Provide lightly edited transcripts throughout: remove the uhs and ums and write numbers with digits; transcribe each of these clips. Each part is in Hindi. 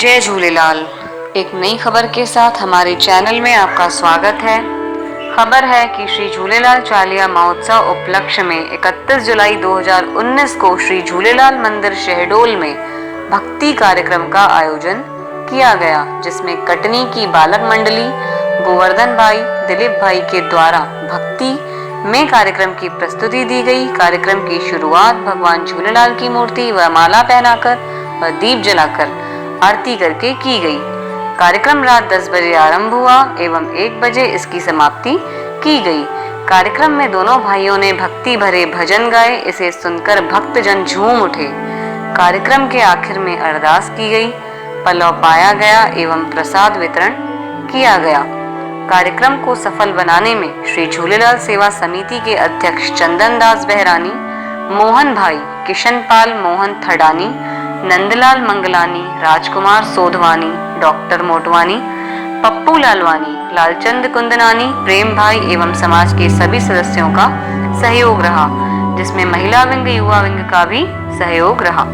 जय झूलेलाल। एक नई खबर के साथ हमारे चैनल में आपका स्वागत है। खबर है कि श्री झूलेलाल चालीहा महोत्सव उपलक्ष्य में 31 जुलाई 2019 को श्री झूलेलाल मंदिर शहडोल में भक्ति कार्यक्रम का आयोजन किया गया, जिसमें कटनी की बालक मंडली गोवर्धन भाई, दिलीप भाई के द्वारा भक्ति में कार्यक्रम की प्रस्तुति दी गई। कार्यक्रम की शुरुआत भगवान झूलेलाल की मूर्ति व माला पहनाकर व दीप जलाकर आरती करके की गई। कार्यक्रम रात 10 बजे आरंभ हुआ एवं 1 बजे इसकी समाप्ति की गई। कार्यक्रम में दोनों भाइयों ने भक्ति भरे भजन गाए। इसे सुनकर भक्तजन झूम उठे। कार्यक्रम के आखिर में अरदास की गई, पलव पाया गया एवं प्रसाद वितरण किया गया। कार्यक्रम को सफल बनाने में श्री झूलेलाल सेवा समिति के अध्यक्ष चंदन दास बहरानी, मोहन भाई, किशन पाल मोहन थडानी, नंदलाल मंगलानी, राजकुमार सोधवानी, डॉक्टर मोटवानी, पप्पू लालवानी, लालचंद कुंदनानी, प्रेम भाई एवं समाज के सभी सदस्यों का सहयोग रहा, जिसमें महिला विंग, युवा विंग का भी सहयोग रहा।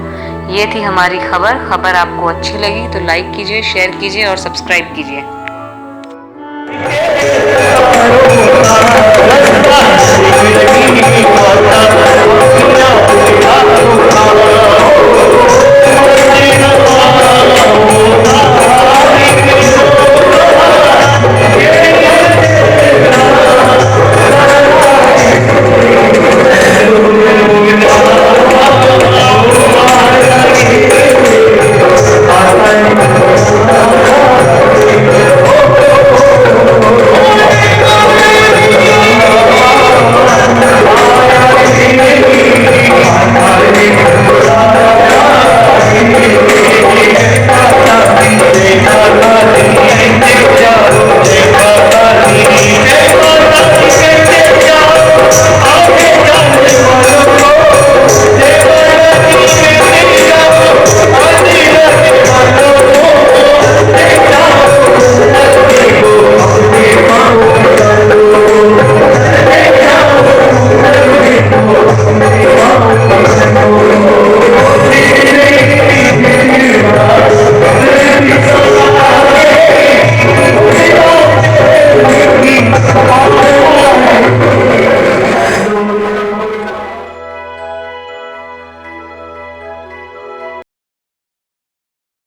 ये थी हमारी खबर। खबर आपको अच्छी लगी तो लाइक कीजिए, शेयर कीजिए और सब्सक्राइब कीजिए।